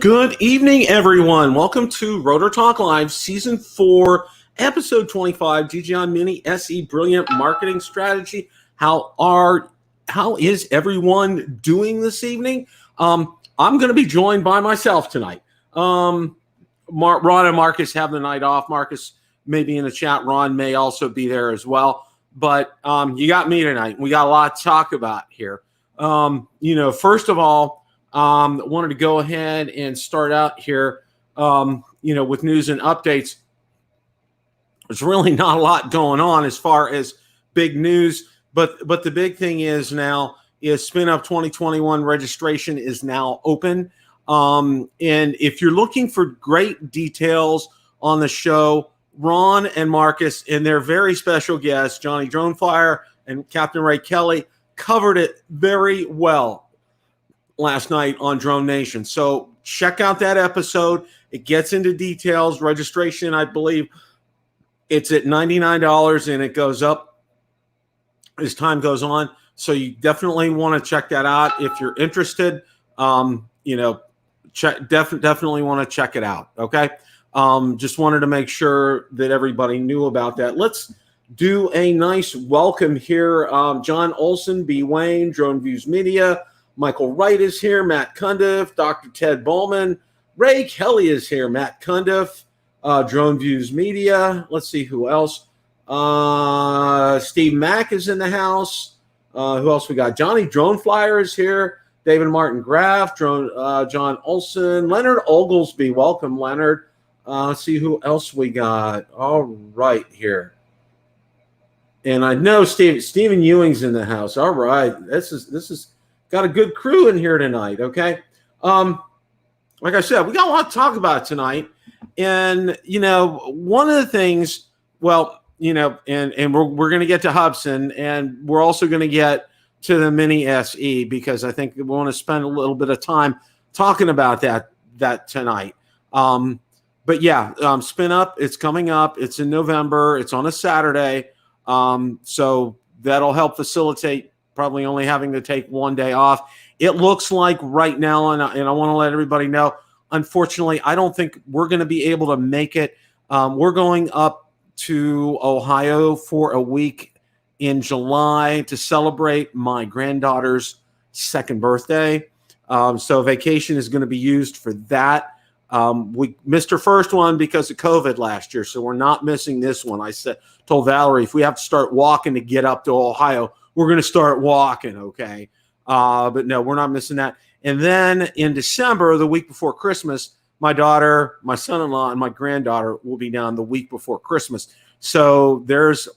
Good evening, everyone. Welcome to Rotor Talk Live, Season 4, Episode 25, DJI Mini SE Brilliant Marketing Strategy. How is everyone doing this evening? I'm going to be joined by myself tonight. Ron and Marcus have the night off. Marcus may be in the chat. Ron may also be there as well. But you got me tonight. We got a lot to talk about here. First of all, wanted to go ahead and start out here, with news and updates. There's really not a lot going on as far as big news, but the big thing is now is SpinUp 2021 registration is now open. And if you're looking for great details on the show, Ron and Marcus and their very special guests, Johnny Dronefire and Captain Ray Kelly, covered it very well last night on Drone Nation. So check out that episode. It gets into details. Registration, I believe it's at $99 and it goes up as time goes on. So you definitely want to check that out if you're interested. Definitely want to check it out. Okay. Just wanted to make sure that everybody knew about that. Let's do a nice welcome here. John Olson, B. Wayne, Drone Views Media. Michael Wright is here. Matt Cundiff, Dr. Ted Bowman. Ray Kelly is here. Matt Cundiff, Drone Views Media. Let's see who else. Steve Mack is in the house. Who else we got? Johnny Droneflyer is here. David Martin Graff, John Olson. Leonard Oglesby. Welcome, Leonard. Let's see who else we got. All right here. And I know Stephen Ewing's in the house. All right. This is got a good crew in here tonight, okay? Like I said, we got a lot to talk about tonight. And, one of the things, and we're going to get to Hubsan, and we're also going to get to the Mini SE because I think we want to spend a little bit of time talking about that tonight. SpinUp, it's coming up. It's in November. It's on a Saturday. So that'll help facilitate probably only having to take one day off. It looks like right now, and I want to let everybody know, unfortunately, I don't think we're going to be able to make it. We're going up to Ohio for a week in July to celebrate my granddaughter's second birthday. So vacation is going to be used for that. We missed her first one because of COVID last year, so we're not missing this one. I told Valerie, if we have to start walking to get up to Ohio, we're going to start walking, okay? But no, we're not missing that. And then in December, the week before Christmas, my daughter, my son-in-law, and my granddaughter will be down the week before Christmas. So there's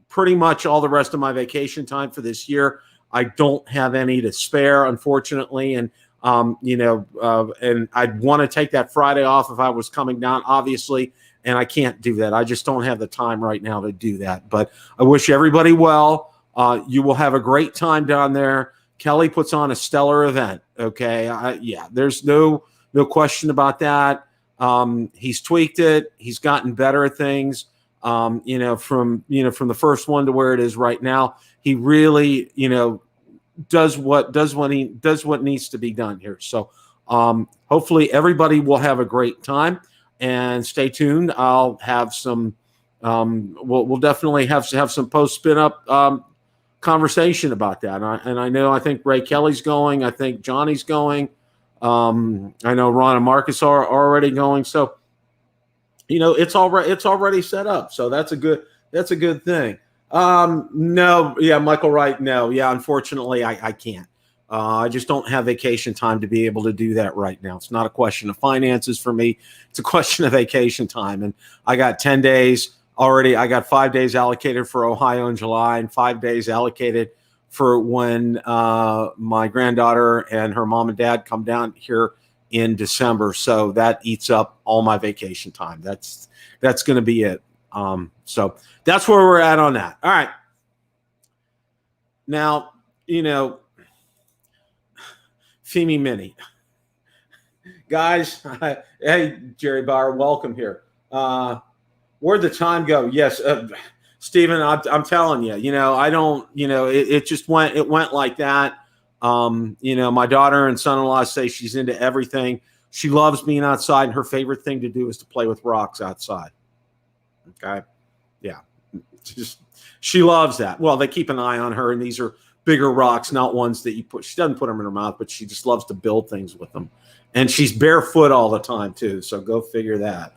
pretty much all the rest of my vacation time for this year. I don't have any to spare, unfortunately, and and I'd want to take that Friday off if I was coming down, obviously, and I can't do that. I just don't have the time right now to do that. But I wish everybody well. You will have a great time down there. Kelly puts on a stellar event. Okay. There's no question about that. He's tweaked it. He's gotten better at things. From the first one to where it is right now, he really, does what needs to be done here. So hopefully everybody will have a great time, and stay tuned. I'll have some we'll definitely have some post SpinUp conversation about that. And I think Ray Kelly's going. I think Johnny's going. I know Ron and Marcus are already going. So it's already set up. So that's a good thing. Michael Wright, no. Yeah, unfortunately, I can't. I just don't have vacation time to be able to do that right now. It's not a question of finances for me. It's a question of vacation time. And I got 10 days already. I got 5 days allocated for Ohio in July and 5 days allocated for when my granddaughter and her mom and dad come down here in December. So that eats up all my vacation time. That's going to be it. So that's where we're at on that. All right. Now, Fimi Mini. Guys, hey, Jerry Bauer, welcome here. Where'd the time go? Yes, Stephen, I'm telling you, I don't, it just went like that. My daughter and son-in-law say she's into everything. She loves being outside, and her favorite thing to do is to play with rocks outside. Okay, yeah, she loves that. Well, they keep an eye on her, and these are bigger rocks, not ones that you put. She doesn't put them in her mouth, but she just loves to build things with them. And she's barefoot all the time too, so go figure that.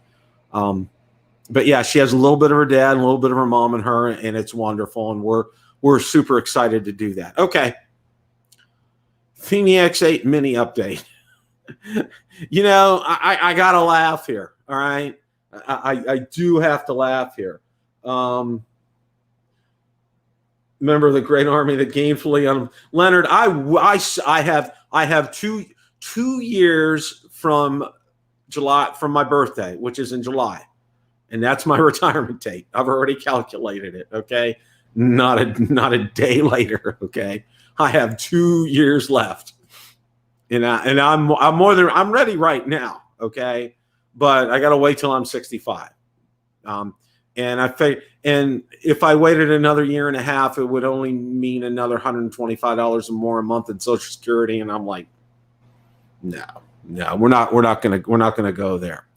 But yeah, she has a little bit of her dad, and a little bit of her mom, and her, and it's wonderful. And we're super excited to do that. Okay, Fimi X8 Mini update. You know, I gotta laugh here. All right, I do have to laugh here. Member of the great army that gainfully Leonard. I have two years from July, from my birthday, which is in July, and that's my retirement date. I've already calculated it. Okay, not a day later. Okay, I have 2 years left. And I'm ready right now, okay? But I got to wait till I'm 65. And if I waited another year and a half, it would only mean another $125 or more a month in Social Security. And I'm like, no, we're not gonna go there.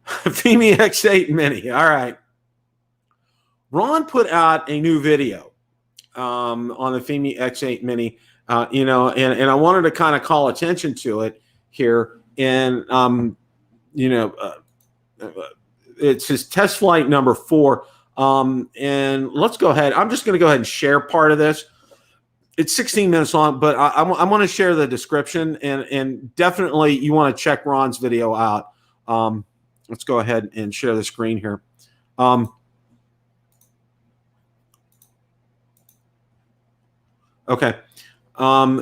Fimi X8 Mini. All right. Ron put out a new video on the Fimi X8 Mini. You know, and I wanted to kind of call attention to it here. And, you know, it's his test flight number 4. And let's go ahead. I'm just going to go ahead and share part of this. It's 16 minutes long, but I want to share the description. And definitely you want to check Ron's video out. Let's go ahead and share the screen here. Okay.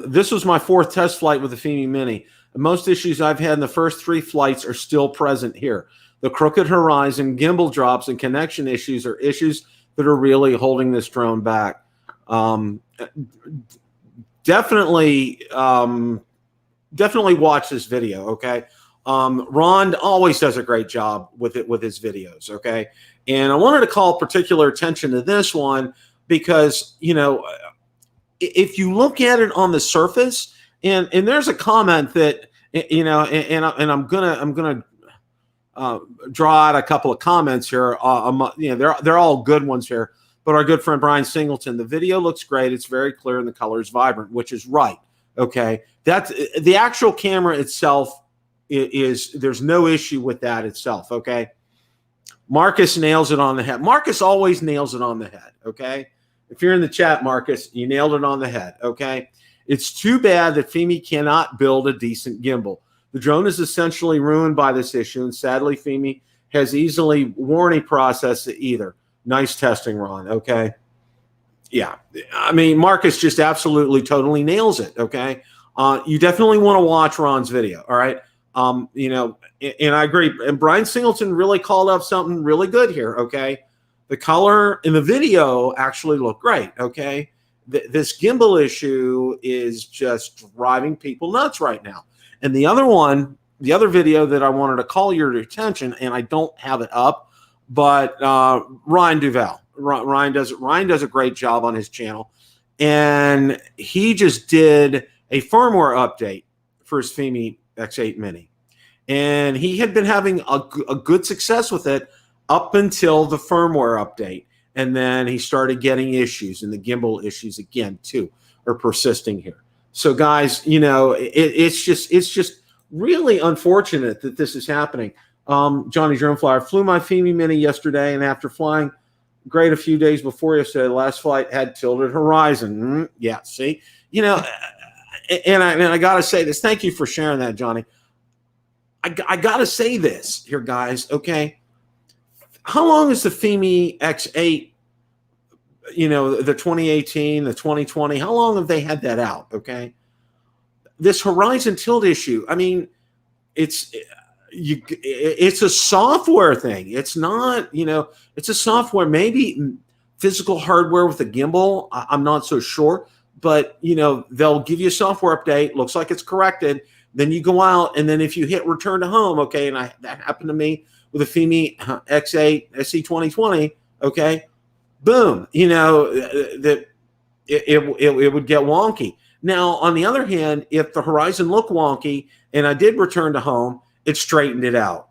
This was my 4th test flight with the Fimi Mini. Most issues I've had in the first 3 flights are still present here. The crooked horizon, gimbal drops, and connection issues are issues that are really holding this drone back. Definitely watch this video, okay? Ron always does a great job with his videos, okay? And I wanted to call particular attention to this one because, you know, if you look at it on the surface, and there's a comment that, you know, and I'm gonna draw out a couple of comments here. You know, they're all good ones here. But our good friend Brian Singleton, the video looks great. It's very clear and the color is vibrant, which is right. Okay, that's the actual camera itself is there's no issue with that itself. Okay, Marcus nails it on the head. Marcus always nails it on the head. Okay. If you're in the chat, Marcus, you nailed it on the head, okay? It's too bad that Fimi cannot build a decent gimbal. The drone is essentially ruined by this issue, and sadly, Fimi has easily warranty processed it either. Nice testing, Ron, okay? Yeah, I mean, Marcus just absolutely, totally nails it, okay? You definitely want to watch Ron's video, all right? You know, and I agree. And Brian Singleton really called up something really good here, okay? The color in the video actually looked great, okay? This gimbal issue is just driving people nuts right now. And the other video that I wanted to call your attention, and I don't have it up, but Ryan Duval. Ryan does a great job on his channel. And he just did a firmware update for his Fimi X8 Mini. And he had been having a good success with it up until the firmware update. And then he started getting issues, and the gimbal issues again too are persisting here. So guys, you know, it's just really unfortunate that this is happening. Johnny Droneflyer flew my Fimi Mini yesterday, and after flying great a few days before yesterday, the last flight had tilted horizon. Yeah, see, you know, and I gotta say this. Thank you for sharing that, Johnny. I gotta say this here, guys. Okay. How long is the Fimi X8, you know, the 2018, the 2020, how long have they had that out, okay? This horizon tilt issue, I mean, it's a software thing. It's not, you know, it's a software, maybe physical hardware with a gimbal. I'm not so sure, but, you know, they'll give you a software update, looks like it's corrected, then you go out, and then if you hit return to home, okay, and that happened to me with a Fimi X8 SE 2020, okay, boom, you know, that it would get wonky. Now, on the other hand, if the horizon looked wonky and I did return to home, it straightened it out.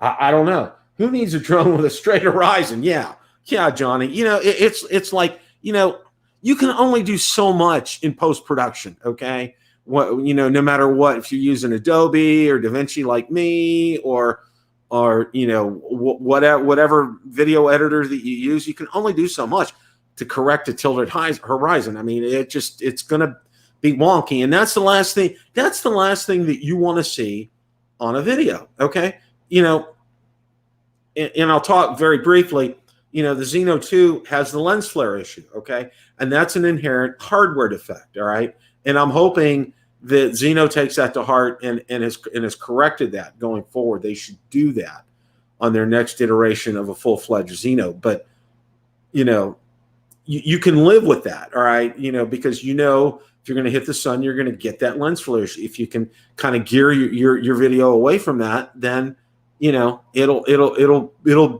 I don't know. Who needs a drone with a straight horizon? Yeah, Johnny. It's like, you can only do so much in post-production, okay? No matter what, if you're using Adobe or DaVinci like me, or whatever video editor that you use, you can only do so much to correct a tilted horizon. I mean, it's going to be wonky, and that's the last thing. That's the last thing that you want to see on a video, okay? And I'll talk very briefly. The Zino 2 has the lens flare issue, okay? And that's an inherent hardware defect, all right? And I'm hoping that Zino takes that to heart and has corrected that going forward. They should do that on their next iteration of a full-fledged Zino. But, you can live with that, all right? Because if you're going to hit the sun, you're going to get that lens flare issue. If you can kind of gear your video away from that, then, it'll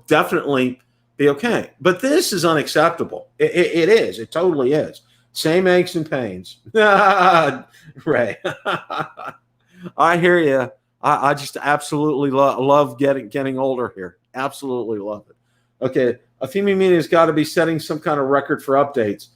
definitely be okay. But this is unacceptable. It is. It totally is. Same aches and pains. Ray. I hear you. I just absolutely love getting older here. Absolutely love it. Okay. Fimi Mini has got to be setting some kind of record for updates.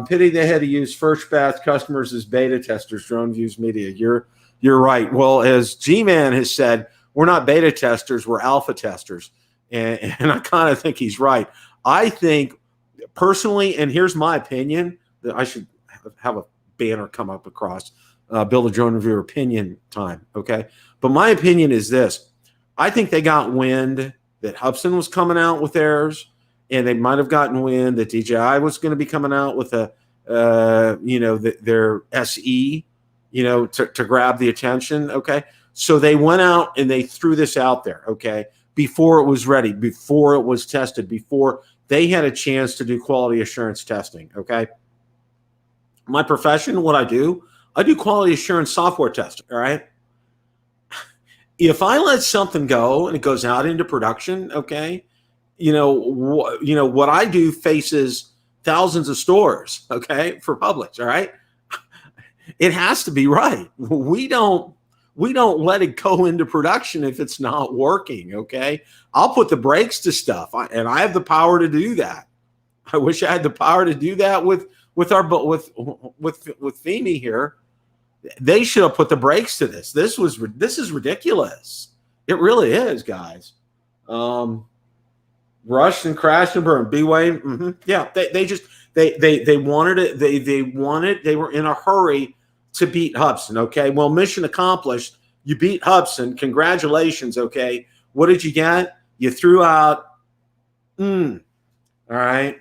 Pity they had to use first batch customers as beta testers, Drone Views Media. You're right. Well, as G-Man has said, we're not beta testers, we're alpha testers. And I kind of think he's right. I think personally, and here's my opinion, that I should have a banner come up across, Build a Drone Reviewer opinion time, okay? But my opinion is this. I think they got wind that Hubsan was coming out with theirs, and they might have gotten wind that DJI was going to be coming out with their SE, to grab the attention, okay? So they went out and they threw this out there, okay, before it was ready, before it was tested, before they had a chance to do quality assurance testing, okay? My profession, what I do quality assurance software testing, all right? If I let something go and it goes out into production, okay, what I do faces thousands of stores, okay, for Publix, all right? It has to be right. We don't let it go into production if it's not working, okay? I'll put the brakes to stuff, and I have the power to do that. I wish I had the power to do that with Fimi here. They should have put the brakes to this. This is ridiculous. It really is, guys. Rushed and crashed and burned. B-Way, yeah. They wanted it. They were in a hurry to beat Hubsan. Okay, well, mission accomplished. You beat Hubsan. Congratulations. Okay, what did you get? You threw out. All right.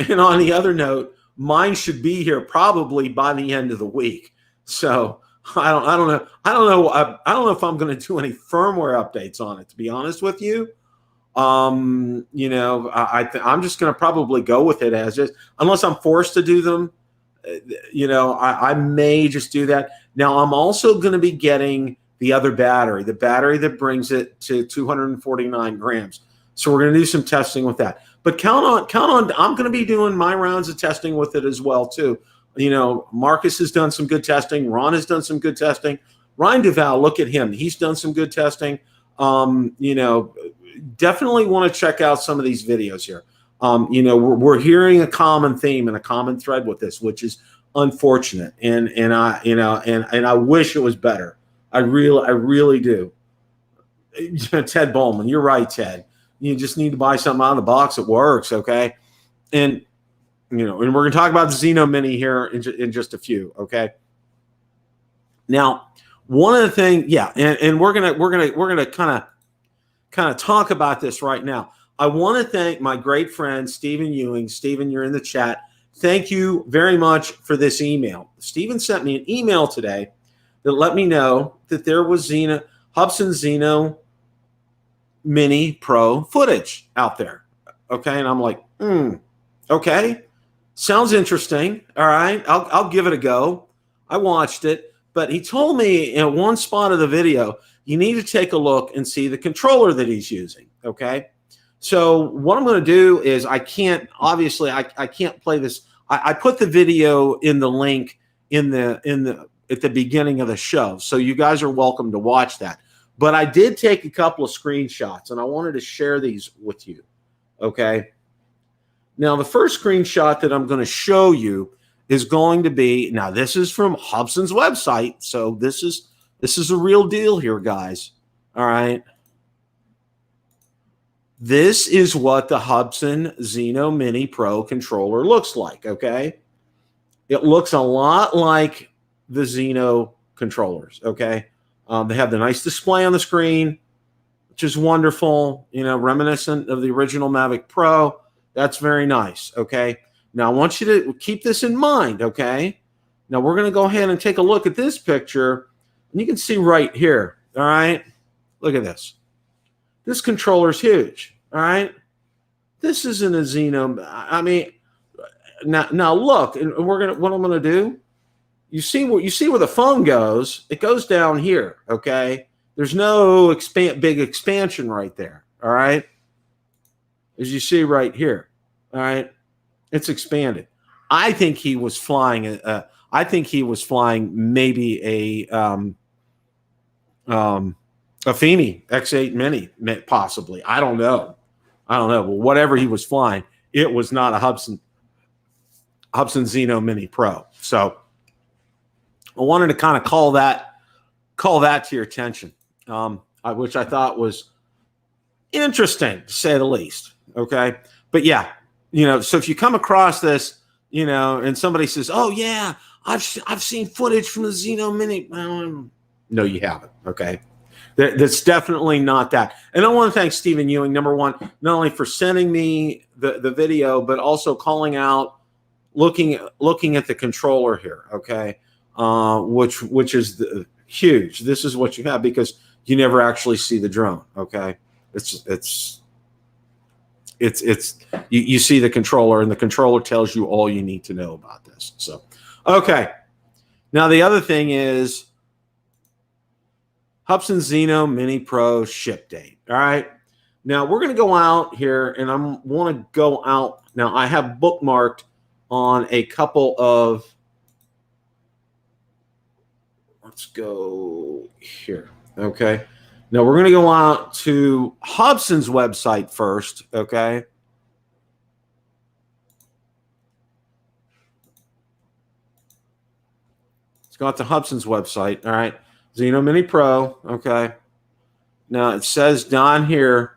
And on the other note, mine should be here probably by the end of the week. So I don't know. I don't know if I'm going to do any firmware updates on it, to be honest with you. I'm just going to probably go with it as is, unless I'm forced to do them. I may just do that. Now, I'm also going to be getting the other battery, the battery that brings it to 249 grams. So we're going to do some testing with that. But count on. I'm going to be doing my rounds of testing with it as well too. Marcus has done some good testing. Ron has done some good testing. Ryan Duval, look at him. He's done some good testing. Definitely want to check out some of these videos here. We're hearing a common theme and a common thread with this, which is unfortunate. And I wish it was better. I really do. Ted Bowman, you're right, Ted. You just need to buy something out of the box that works, okay? And and we're going to talk about the Zino Mini here in just a few, okay? Now, one of the things, yeah, and we're gonna kind of talk about this right now. I want to thank my great friend Stephen Ewing. Stephen, you're in the chat. Thank you very much for this email. Stephen sent me an email today that let me know that there was Hubsan Zino Mini Pro footage out there. Okay, and I'm like, okay, sounds interesting. All right, I'll give it a go. I watched it, but he told me in one spot of the video, you need to take a look and see the controller that he's using. Okay, So what I'm going to do is I can't play this. I put the video in the link at the beginning of the show, so you guys are welcome to watch that. But I did take a couple of screenshots, and I wanted to share these with you. Okay. Now the first screenshot that I'm going to show you is going to be, now this is from Hubsan's website, so this is a real deal here, guys. All right. This is what the Hubsan Zino Mini Pro controller looks like, okay? It looks a lot like the Zino controllers, okay? They have the nice display on the screen, which is wonderful, you know, reminiscent of the original Mavic Pro. That's very nice, okay? Now, I want you to keep this in mind, okay? Now, we're going to go ahead and take a look at this picture, and you can see right here, all right? Look at this. This controller is huge, all right? This isn't a Zino. I mean, now look, and what I'm gonna do. You see where the phone goes? It goes down here, okay? There's no big expansion right there, all right? As you see right here, all right? It's expanded. I think he was flying. I think he was flying maybe a Fimi X8 Mini, possibly. I don't know. But whatever he was flying, it was not a Hubsan Zino Mini Pro. So I wanted to kind of call that to your attention, which I thought was interesting, to say the least. Okay, but yeah, you know, so if you come across this, you know, and somebody says, "Oh yeah, I've seen footage from the Zino Mini," no, you haven't. Okay. That's definitely not that. And I want to thank Stephen Ewing, number one, not only for sending me the video, but also calling out, looking at the controller here, okay, which is huge. This is what you have because you never actually see the drone, okay. You see the controller, and the controller tells you all you need to know about this. So, okay. Now the other thing is Hubsan Zino Mini Pro ship date. All right. Now we're going to go out here, and I want to go out. Now I have bookmarked on a couple of. Let's go here. Okay. Now we're going to go out to Hubsan's website first. Okay. Let's go out to Hubsan's website. All right. Zino Mini Pro, okay. Now it says down here,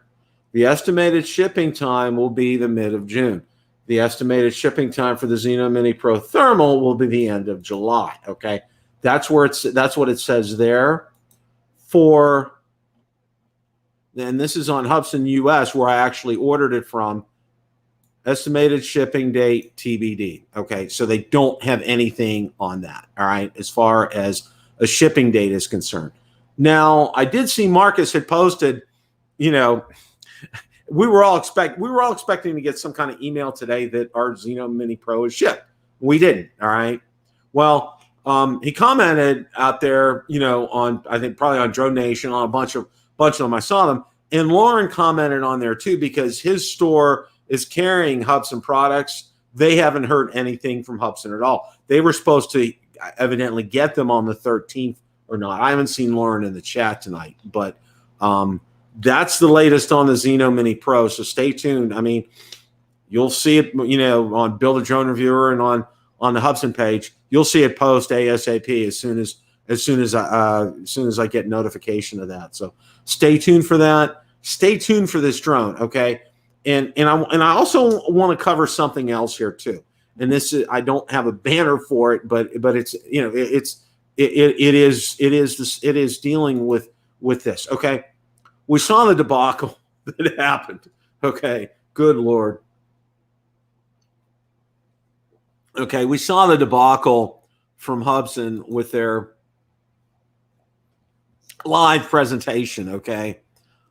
the estimated shipping time will be the mid of June. The estimated shipping time for the Zino Mini Pro Thermal will be the end of July, okay. That's what it says there. And this is on Hubsan US, where I actually ordered it from. Estimated shipping date TBD, okay. So they don't have anything on that, all right, as far as a shipping date is concerned. Now, I did see Marcus had posted, you know, we were all expecting to get some kind of email today that our Zino Mini Pro is shipped. We didn't. All right. Well, he commented out there, you know, on, I think probably on Drone Nation, on a bunch of them. I saw them, and Lauren commented on there too, because his store is carrying Hubsan products. They haven't heard anything from Hubsan at all. They were supposed to evidently get them on the 13th or not. I haven't seen Lauren in the chat tonight, but that's the latest on the Zino Mini Pro. So stay tuned. I mean, you'll see it, you know, on Build a Drone Reviewer and on the Hubsan page. You'll see it post ASAP as soon as I get notification of that. So stay tuned for that. Stay tuned for this drone, okay? And I also want to cover something else here too. And this is, I don't have a banner for it, but it's, you know, it is dealing with this. Okay, we saw the debacle that happened. Okay, good Lord. Okay, we saw the debacle from Hubsan with their live presentation. Okay,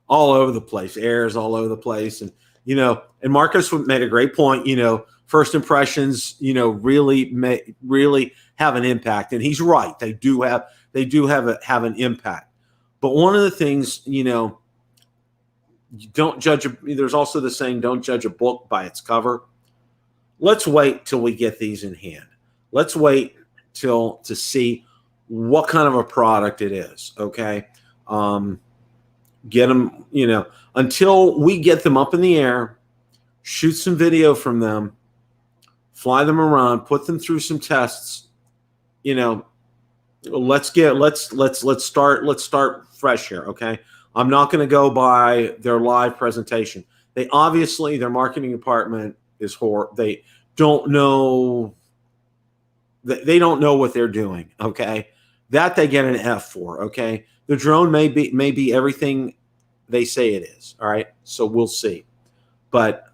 all over the place, airs all over the place, and you know, and Marcus made a great point. You know, first impressions, you know, really have an impact, and he's right. They do have an impact. But one of the things, you know, You don't judge. There's also the saying, don't judge a book by its cover. Let's wait till we get these in hand. Let's wait to see what kind of a product it is. Okay. Get them, until we get them up in the air, shoot some video from them, fly them around, put them through some tests. Let's start fresh here. Okay. I'm not going to go by their live presentation. Their marketing department is horrible. They don't know what they're doing. Okay. That they get an F for. Okay. The drone may be everything they say it is. All right. So we'll see. But,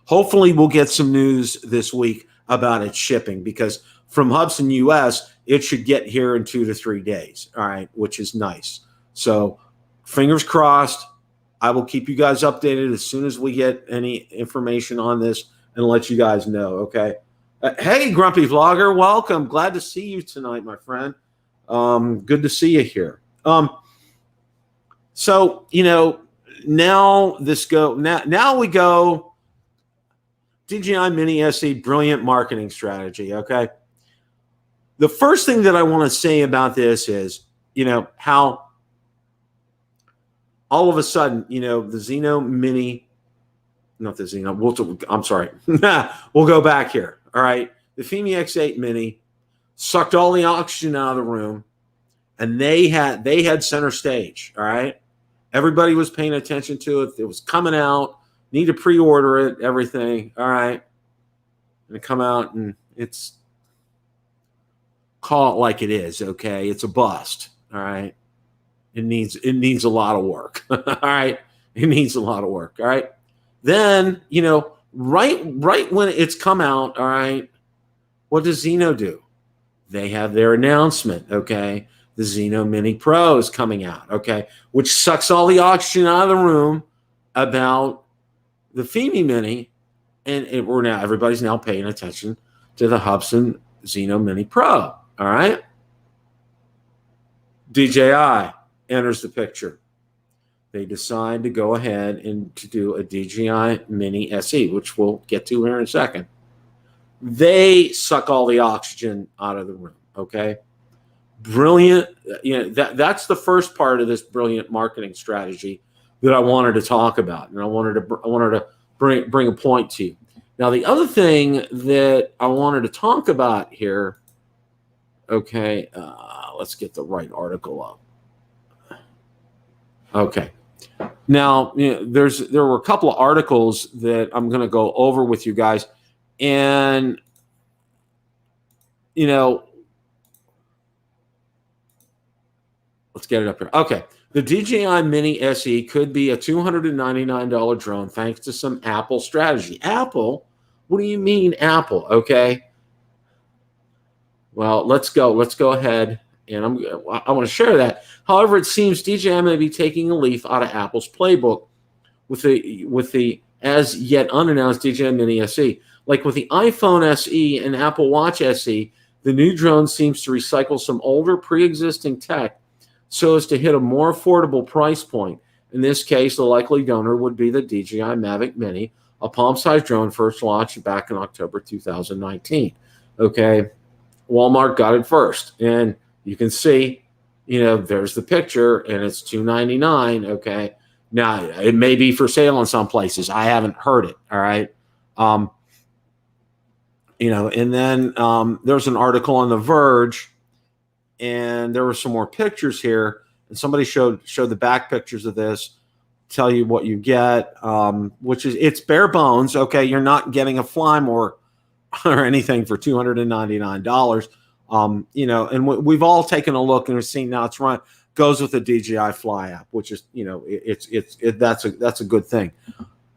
hopefully we'll get some news this week about its shipping, because from Hubsan US, it should get here in 2 to 3 days. All right. Which is nice. So fingers crossed. I will keep you guys updated as soon as we get any information on this and let you guys know. Okay. Hey, Grumpy Vlogger, welcome. Glad to see you tonight, my friend. Good to see you here. So, now we go DJI Mini SE, brilliant marketing strategy. Okay. The first thing that I want to say about this is, how all of a sudden, the Zino Mini, not the Zino, I'm sorry. We'll go back here. All right. The Fimi X8 Mini sucked all the oxygen out of the room, and they had center stage. All right. Everybody was paying attention to it. It was coming out. Need to pre-order it, everything. All right. And it come out, and it's, call it like it is. Okay. It's a bust. All right. It needs a lot of work. All right. It needs a lot of work. All right. Then, right when it's come out, all right, what does Zino do? They have their announcement. Okay. The Zino Mini Pro is coming out. Okay. Which sucks all the oxygen out of the room about the Fimi Mini. And everybody's now paying attention to the Hubsan Zino Mini Pro. All right. DJI enters the picture. They decide to go ahead and to do a DJI Mini SE, which we'll get to here in a second. They suck all the oxygen out of the room. Okay. Brilliant. That's the first part of this brilliant marketing strategy that I wanted to talk about. And I wanted to bring a point to you. Now, the other thing that I wanted to talk about here, okay, let's get the right article up. Okay. Now, there were a couple of articles that I'm going to go over with you guys, and let's get it up here. Okay. The DJI Mini SE could be a $299 drone thanks to some Apple strategy. Apple? What do you mean Apple? Okay. Well, let's go ahead, and I want to share that. However, it seems DJI may be taking a leaf out of Apple's playbook with the as yet unannounced DJI Mini SE. Like with the iPhone SE and Apple Watch SE, the new drone seems to recycle some older pre-existing tech so as to hit a more affordable price point. In this case, the likely donor would be the DJI Mavic Mini, a palm-sized drone first launched back in October 2019. Okay, Walmart got it first, and you can see, there's the picture, and it's $299. Okay, now it may be for sale in some places. I haven't heard it. All right, and then there's an article on The Verge. And there were some more pictures here, and somebody showed the back pictures of this, tell you what you get, which is, it's bare bones. Okay, you're not getting a Flyme or anything for $299. And we've all taken a look and we've seen now goes with the DJI Fly app, which is, that's a good thing.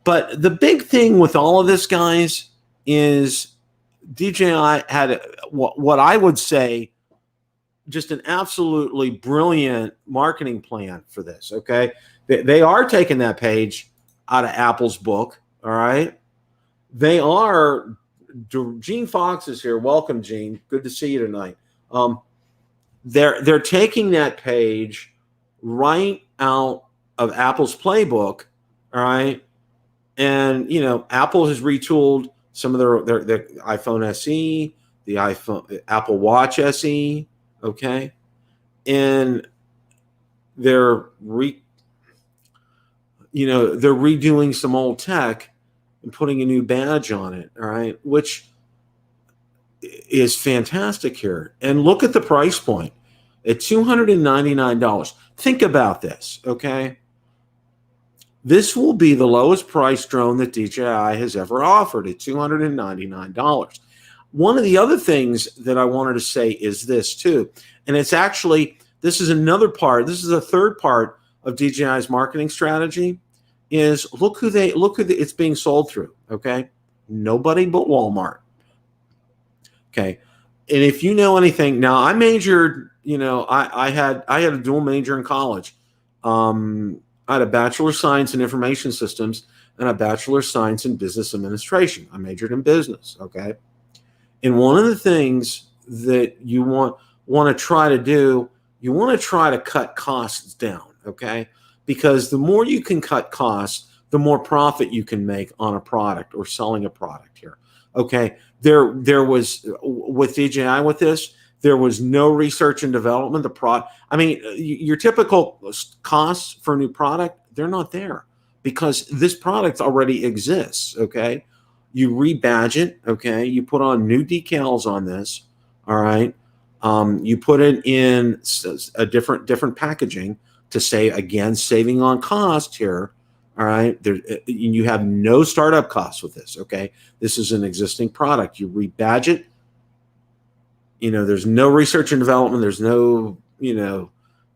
But the big thing with all of this, guys, is DJI had what I would say just an absolutely brilliant marketing plan for this. Okay. They are taking that page out of Apple's book. All right. They are. Gene Fox is here. Welcome, Gene. Good to see you tonight. They're taking that page right out of Apple's playbook, all right? And, Apple has retooled some of their iPhone SE, the Apple Watch SE, okay? And they're they're redoing some old tech and putting a new badge on it, all right? Which is fantastic here. And look at the price point at $299. Think about this, okay? This will be the lowest price drone that DJI has ever offered at $299. One of the other things that I wanted to say is this too, and it's actually, this is another part, this is a third part of DJI's marketing strategy, is look who it's being sold through, okay? Nobody but Walmart. Okay. And if you know anything, now I majored, I had a dual major in college. I had a Bachelor of Science in Information Systems and a Bachelor of Science in Business Administration. I majored in business, okay? And one of the things that you want to try to do, you want to try to cut costs down, okay? Because the more you can cut costs, the more profit you can make on a product or selling a product here, okay? There was, with DJI with this, there was no research and development. Your typical costs for a new product, they're not there because this product already exists, okay? You rebadge it, okay? You put on new decals on this, all right? You put it in a different packaging to say, again, saving on cost here, all right? You have no startup costs with this, okay? This is an existing product. You rebadge it. There's no research and development. There's no,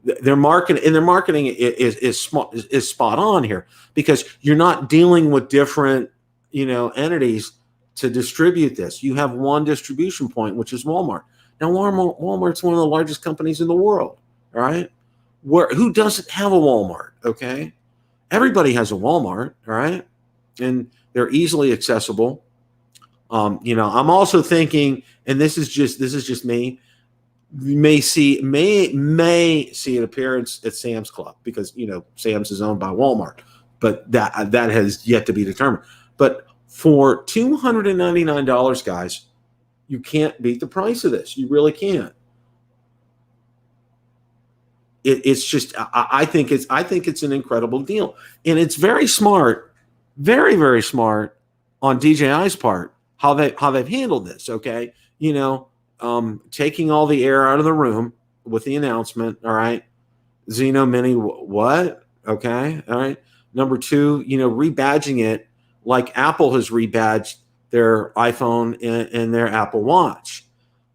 their marketing is spot on here because you're not dealing with different, entities to distribute this. You have one distribution point, which is Walmart. Now, Walmart's one of the largest companies in the world. All right, who doesn't have a Walmart? Okay, everybody has a Walmart. All right, and they're easily accessible. I'm also thinking, and this is just me. You may see an appearance at Sam's Club because Sam's is owned by Walmart, but that has yet to be determined. But for $299, guys, you can't beat the price of this. You really can't. It's just I think it's an incredible deal, and it's very smart, very very smart on DJI's part. How they've handled this, okay? Taking all the air out of the room with the announcement, all right? Zino Mini, what? Okay, all right. Number two, rebadging it like Apple has rebadged their iPhone and their Apple Watch.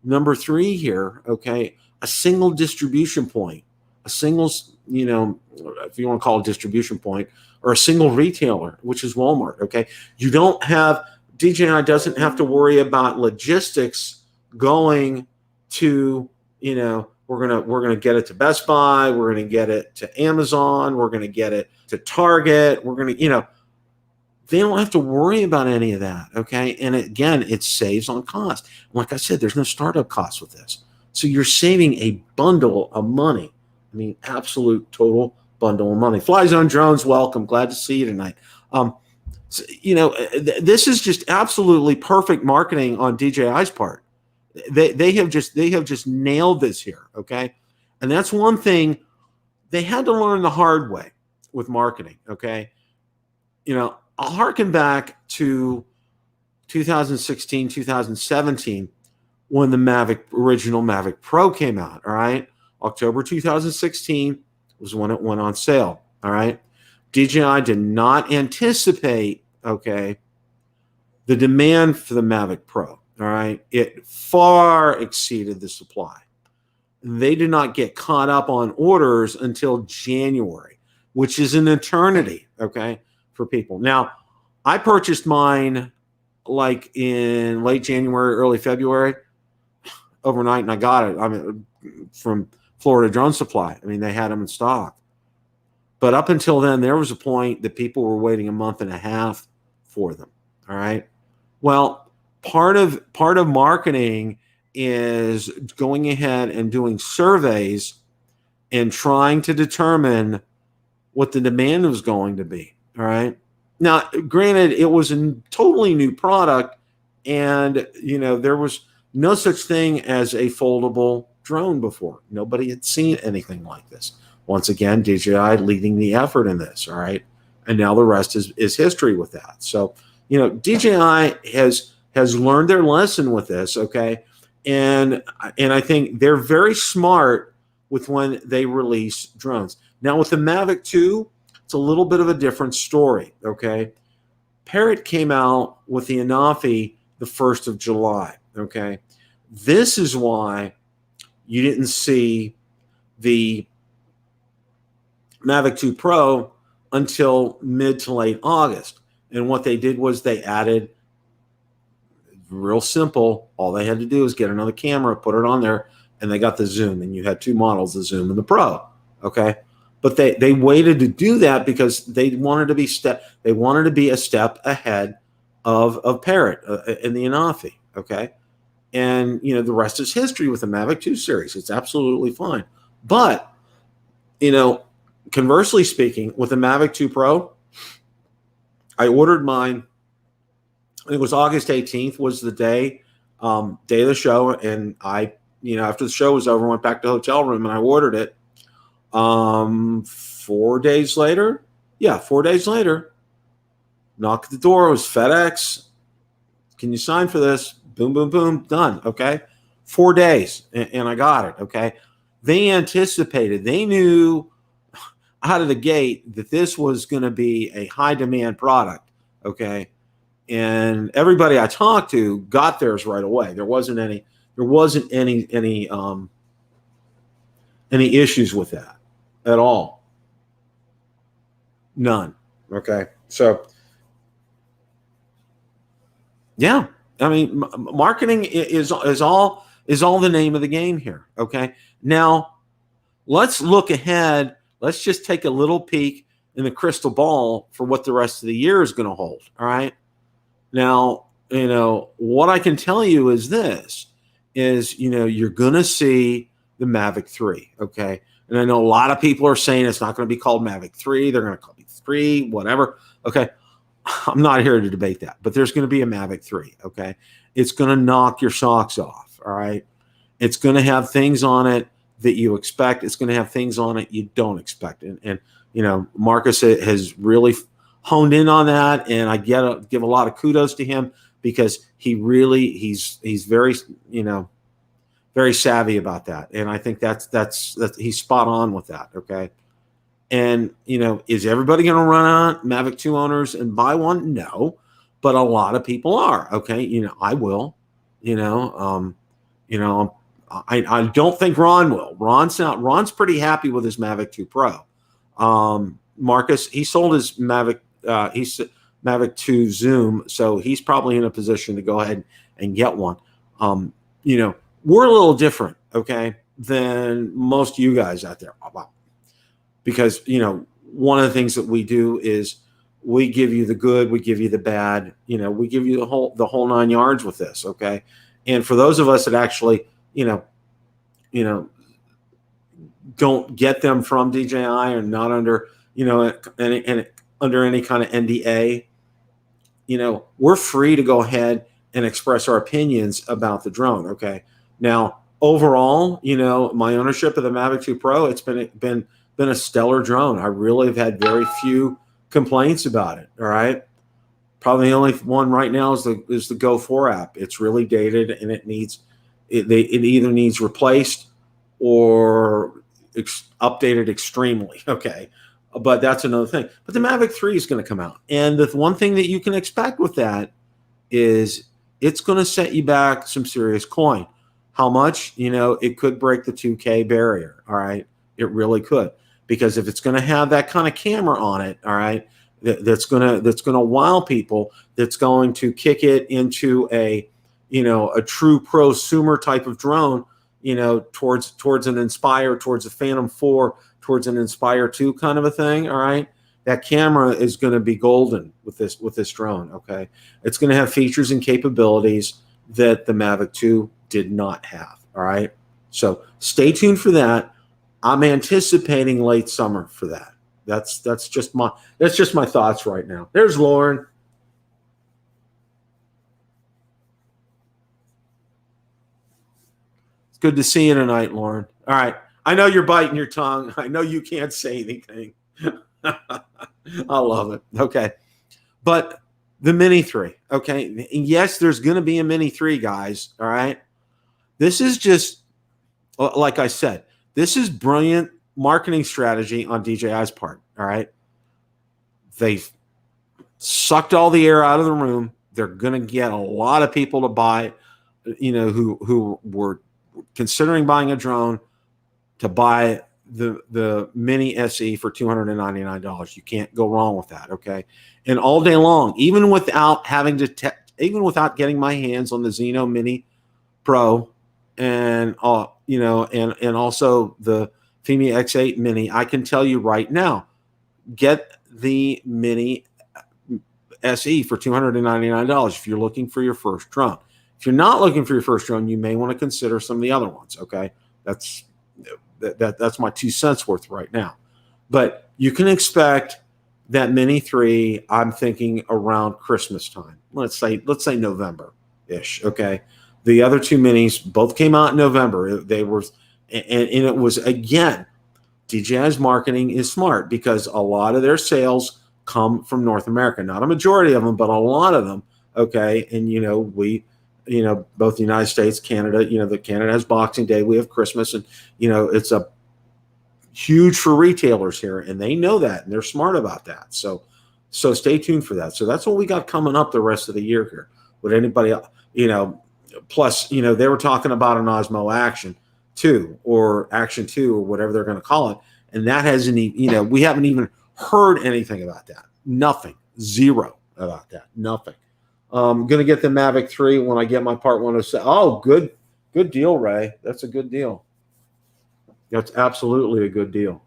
Number three here, okay, a single distribution point, a single, if you want to call it distribution point, or a single retailer, which is Walmart, okay? You don't have, DJI doesn't have to worry about logistics going to, we're gonna get it to Best Buy, we're gonna get it to Amazon, we're gonna get it to Target, we're gonna, they don't have to worry about any of that, okay? And again, it saves on cost. Like I said, there's no startup costs with this, so you're saving a bundle of money. I mean, absolute total bundle of money. Fly Zone Drones, welcome. Glad to see you tonight. This is just absolutely perfect marketing on DJI's part. They have just nailed this here, okay? And that's one thing they had to learn the hard way with marketing, okay? I'll harken back to 2016, 2017 when the original Mavic Pro came out, all right? October 2016 was when it went on sale, all right? DJI did not anticipate, okay, the demand for the Mavic Pro, all right? It far exceeded the supply. They did not get caught up on orders until January, which is an eternity, okay, for people. Now, I purchased mine like in late January, early February, overnight, and I got it. From Florida Drone Supply. They had them in stock. But up until then, there was a point that people were waiting a month and a half for them. All right. Well, part of marketing is going ahead and doing surveys and trying to determine what the demand was going to be. All right. Now, granted, it was a totally new product, and there was no such thing as a foldable drone before. Nobody had seen anything like this. Once again, DJI leading the effort in this. All right. And now the rest is history with that. So, DJI has learned their lesson with this. Okay. And I think they're very smart with when they release drones. Now with the Mavic 2, it's a little bit of a different story. Okay. Parrot came out with the Anafi the 1st of July. Okay. This is why you didn't see the Mavic 2 Pro until mid to late August. And what they did was they added, real simple, all they had to do is get another camera, put it on there, and they got the zoom. And you had two models, the Zoom and the Pro. Okay. But they waited to do that because they wanted to be a step ahead of Parrot in the Anafi. Okay. And the rest is history with the Mavic 2 series. It's absolutely fine. But conversely speaking, with the Mavic 2 Pro, I ordered mine. I think it was August 18th was the day of the show. And I, after the show was over, went back to the hotel room and I ordered it. 4 days later, knock at the door. It was FedEx. Can you sign for this? Boom, boom, boom. Done. Okay. 4 days. And I got it. Okay. They anticipated, they knew out of the gate that this was going to be a high demand product. Okay. And everybody I talked to got theirs right away. There wasn't any issues with that at all. None. Okay. So yeah, I mean, marketing is all the name of the game here. Okay. Now let's look ahead. Let's just take a little peek in the crystal ball for what the rest of the year is going to hold. All right. Now, what I can tell you is this is, you're going to see the Mavic 3. Okay. And I know a lot of people are saying it's not going to be called Mavic 3. They're going to call it 3, whatever. Okay. I'm not here to debate that, but there's going to be a Mavic 3. Okay. It's going to knock your socks off. All right. It's going to have things on it that you expect. It's going to have things on it you don't expect. And Marcus has really honed in on that. And I give a lot of kudos to him because he's very, very savvy about that. And I think that's he's spot on with that. Okay. And, is everybody going to run on Mavic 2 owners and buy one? No, but a lot of people are. Okay. I will, I don't think Ron will. Ron's pretty happy with his Mavic 2 Pro. Marcus, he sold his Mavic, Mavic 2 Zoom, so he's probably in a position to go ahead and get one. We're a little different, okay, than most of you guys out there. Because, one of the things that we do is we give you the good, we give you the bad, we give you the whole 9 yards with this, okay? And for those of us that actually, don't get them from DJI or not under, under any kind of NDA, we're free to go ahead and express our opinions about the drone. Okay. Now, overall, my ownership of the Mavic 2 Pro, it's been a stellar drone. I really have had very few complaints about it. All right. Probably the only one right now is the Go 4 app. It's really dated and it either needs replaced or updated extremely. Okay. But that's another thing. But the Mavic 3 is going to come out. And the one thing that you can expect with that is it's going to set you back some serious coin. How much? It could break the 2K barrier. All right. It really could. Because if it's going to have that kind of camera on it, all right, that's going to wow people, that's going to kick it into a true prosumer type of drone, towards an Inspire, towards a Phantom 4, towards an Inspire 2 kind of a thing. All right. That camera is going to be golden with this drone. Okay. It's going to have features and capabilities that the Mavic 2 did not have. All right. So stay tuned for that. I'm anticipating late summer for that. That's just my thoughts right now. There's Lauren. It's good to see you tonight, Lauren. All right. I know you're biting your tongue. I know you can't say anything. I love it. Okay. But the Mini 3, okay? Yes, there's going to be a Mini 3, guys, all right? This is just, like I said, this is brilliant marketing strategy on DJI's part, all right? They've sucked all the air out of the room. They're going to get a lot of people to buy, who were considering buying a drone, to buy the Mini SE for $299. You can't go wrong with that, okay? And all day long, even without having to, even without getting my hands on the Zino Mini Pro, and and also the Fimi X8 Mini, I can tell you right now, get the Mini SE for $299 if you're looking for your first drone. If you're not looking for your first drone, you may want to consider some of the other ones, okay? That's my 2 cents worth right now. But you can expect that Mini 3, I'm thinking around Christmas time. Let's say November-ish, okay? The other 2 minis both came out in November. They were, and it was, again, DJI's marketing is smart because a lot of their sales come from North America. Not a majority of them, but a lot of them, okay? And, both the United States, Canada, Canada has Boxing Day, we have Christmas, and, it's a huge for retailers here, and they know that, and they're smart about that. So stay tuned for that. So that's what we got coming up the rest of the year here. Would anybody, plus, they were talking about an Osmo Action 2 or Action 2 or whatever they're going to call it, and that hasn't even, we haven't even heard anything about that. Nothing. Zero about that. Nothing. I'm going to get the Mavic 3 when I get my Part 107. Oh, good deal, Ray. That's a good deal. That's absolutely a good deal.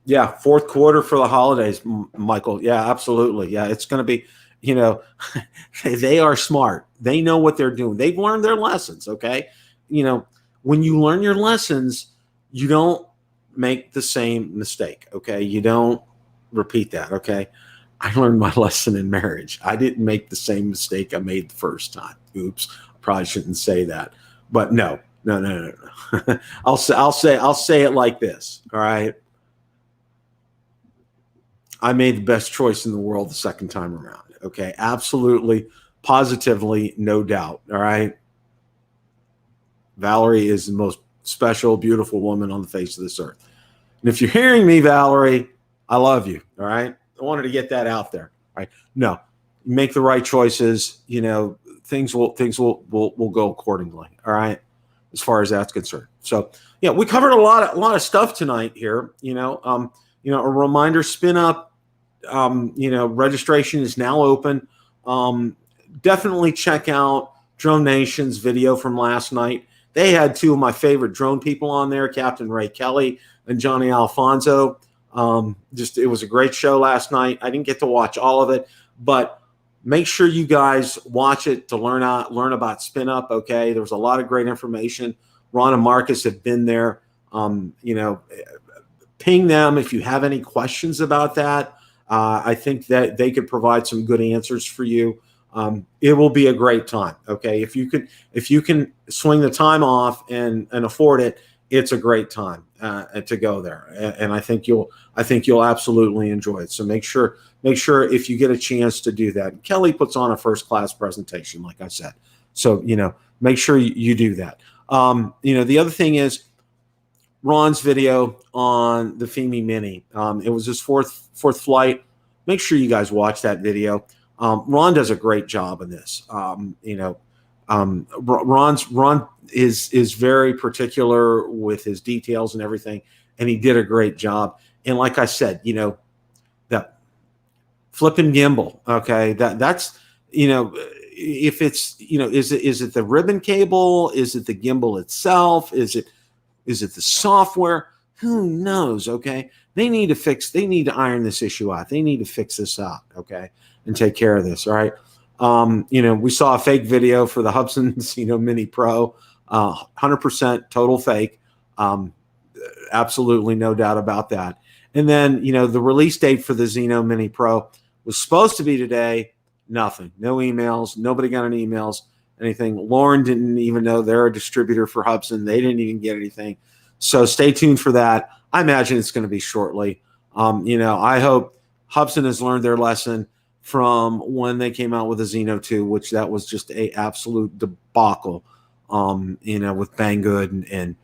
Yeah, fourth quarter for the holidays, Michael. Yeah, absolutely. Yeah, it's going to be, they are smart. They know what they're doing. They've learned their lessons, okay? When you learn your lessons, you don't make the same mistake, okay? You don't repeat that, okay? I learned my lesson in marriage. I didn't make the same mistake I made the first time. Oops. Probably shouldn't say that, but no. I'll say it like this. All right. I made the best choice in the world the second time around. Okay. Absolutely. Positively. No doubt. All right. Valerie is the most special, beautiful woman on the face of this earth. And if you're hearing me, Valerie, I love you. All right. I wanted to get that out there. All right. No, make the right choices. Things will go accordingly. All right, as far as that's concerned. So yeah, we covered a lot of stuff tonight here. A reminder: SpinUp, registration is now open. Definitely check out Drone Nation's video from last night. They had 2 of my favorite drone people on there, Captain Ray Kelly and Johnny Alfonso. It was a great show last night. I didn't get to watch all of it, but make sure you guys watch it to learn about SpinUp, okay? There was a lot of great information. Ron and Marcus have been there. Ping them if you have any questions about that. I think that they could provide some good answers for you. It will be a great time, okay? If you can swing the time off and afford it, it's a great time to go there, and I think you'll absolutely enjoy it. So make sure if you get a chance to do that. Kelly puts on a first-class presentation, like I said. So make sure you do that. The other thing is Ron's video on the Fimi Mini. It was his fourth flight. Make sure you guys watch that video. Ron does a great job in this. Ron is very particular with his details and everything, and he did a great job. And like I said, that flipping gimbal, okay, that's if it's is it the ribbon cable, is it the gimbal itself, is it the software? Who knows? Okay, they need to iron this issue out. They need to fix this out, okay, and take care of this. All right. We saw a fake video for the Hubsan Zino Mini Pro, 100% total fake. Um, Absolutely no doubt about that. And then, the release date for the Zino Mini Pro was supposed to be today. Nothing. No emails. Nobody got any emails, anything. Lauren didn't even know they're a distributor for Hubsan. They didn't even get anything. So stay tuned for that. I imagine it's going to be shortly. I hope Hubsan has learned their lesson from when they came out with the Zino 2, which that was just a absolute debacle, with Banggood and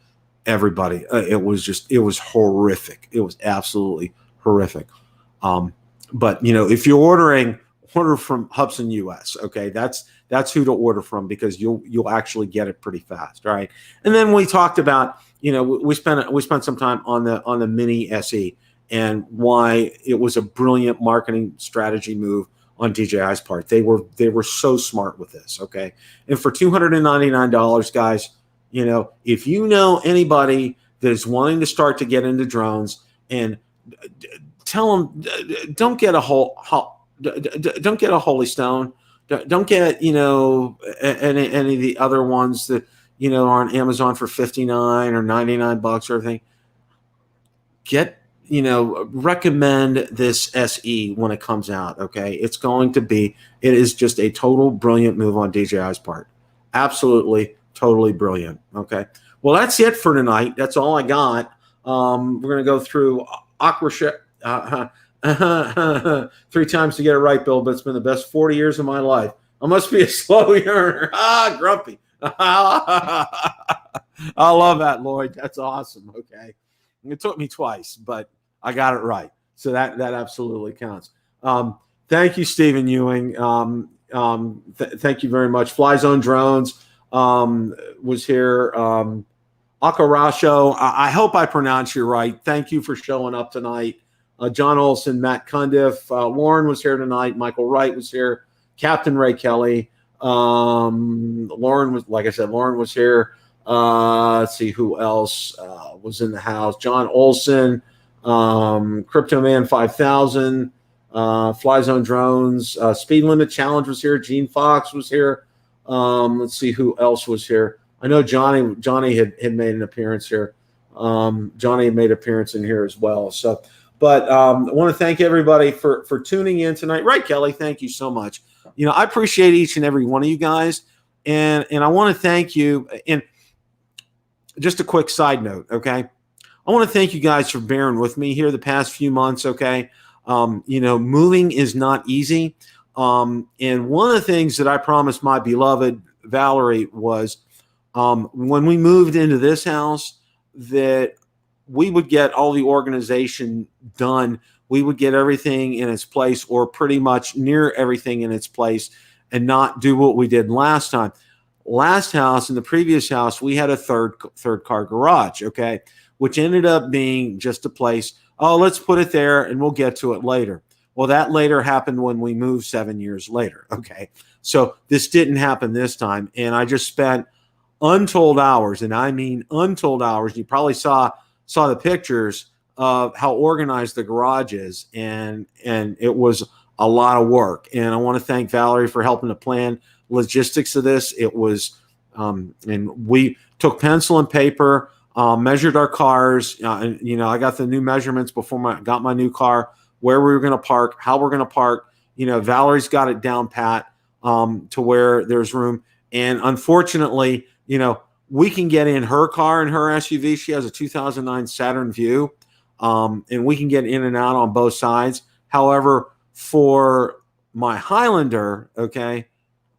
everybody. It was horrific. It was absolutely horrific. But if you're order from Hubsan US, okay, that's who to order from, because you'll actually get it pretty fast, right? And then we talked about, we spent some time on the Mini SE and why it was a brilliant marketing strategy move on DJI's part. They were so smart with this, okay? And for $299, guys, if you know anybody that is wanting to start to get into drones, and tell them, don't get a Holy Stone, don't get any of the other ones that are on Amazon for $59 or $99 or everything. Recommend this SE when it comes out, okay? It is just a total brilliant move on DJI's part. Absolutely, totally brilliant, okay? Well, that's it for tonight. That's all I got. We're going to go through Aquaship 3 times to get it right, Bill, but it's been the best 40 years of my life. I must be a slow learner. Grumpy. I love that, Lloyd. That's awesome, okay? It took me twice, but I got it right. So that absolutely counts. Thank you, Stephen Ewing. Thank you very much. Fly Zone Drones was here. Akarasho, I hope I pronounced you right. Thank you for showing up tonight. John Olson, Matt Cundiff, Lauren was here tonight. Michael Wright was here. Captain Ray Kelly. Lauren was, like I said, Lauren was here. Let's see who else was in the house. John Olson, Crypto Man 5000, Fly Zone Drones, Speed Limit Challenge was here. Gene Fox was here. Let's see who else was here. I know Johnny had made an appearance here. Johnny had made an appearance in here as well. So, but I want to thank everybody for tuning in tonight. Right, Kelly? Thank you so much. I appreciate each and every one of you guys, and I want to thank you. And just a quick side note, okay? I want to thank you guys for bearing with me here the past few months, okay? Moving is not easy. And one of the things that I promised my beloved Valerie was when we moved into this house that we would get all the organization done. We would get everything in its place, or pretty much near everything in its place, and not do what we did last time. Last house, in the previous house, we had a third car garage, okay, which ended up being just a place. Oh, let's put it there and we'll get to it later. Well, that later happened when we moved 7 years later, okay? So this didn't happen this time, and I just spent untold hours, and I mean untold hours. You probably saw the pictures of how organized the garage is, and it was a lot of work. And I want to thank Valerie for helping to plan logistics of this. It was, and we took pencil and paper, measured our cars. And, I got the new measurements before I got my new car, where we were going to park, how we're going to park. Valerie's got it down pat to where there's room. And unfortunately, we can get in her car and her SUV. She has a 2009 Saturn Vue, and we can get in and out on both sides. However, for my Highlander, okay,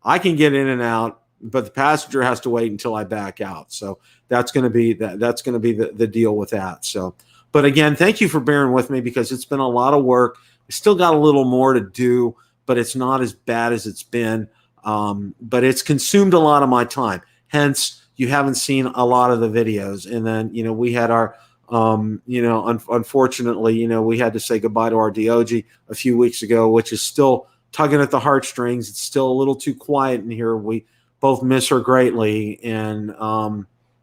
I can get in and out, but the passenger has to wait until I back out. So that's going to be the deal with that. So, but again, thank you for bearing with me, because it's been a lot of work. I still got a little more to do, but it's not as bad as it's been. But it's consumed a lot of my time. Hence, you haven't seen a lot of the videos. And then, we had our, unfortunately, we had to say goodbye to our DOG a few weeks ago, which is still tugging at the heartstrings. It's still a little too quiet in here. We both miss her greatly. And,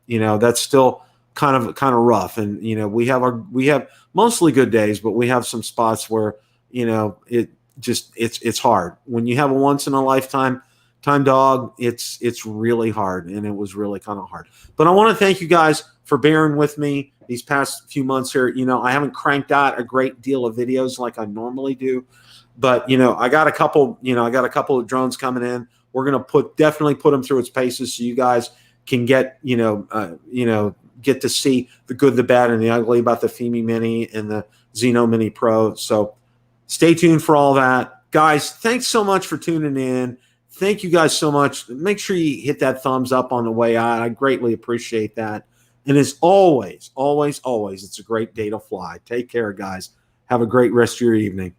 that's still kind of rough. And, we have mostly good days, but we have some spots where, it's hard when you have a once in a lifetime Time Dog, it's really hard, and it was really kind of hard. But I want to thank you guys for bearing with me these past few months here. You know, I haven't cranked out a great deal of videos like I normally do, but you know, I got a couple of drones coming in. We're gonna definitely put them through its paces so you guys can get get to see the good, the bad, and the ugly about the Fimi Mini and the Zino Mini Pro. So stay tuned for all that, guys. Thanks so much for tuning in. Thank you guys so much. Make sure you hit that thumbs up on the way out. I greatly appreciate that. And as always, always, always, it's a great day to fly. Take care, guys. Have a great rest of your evening.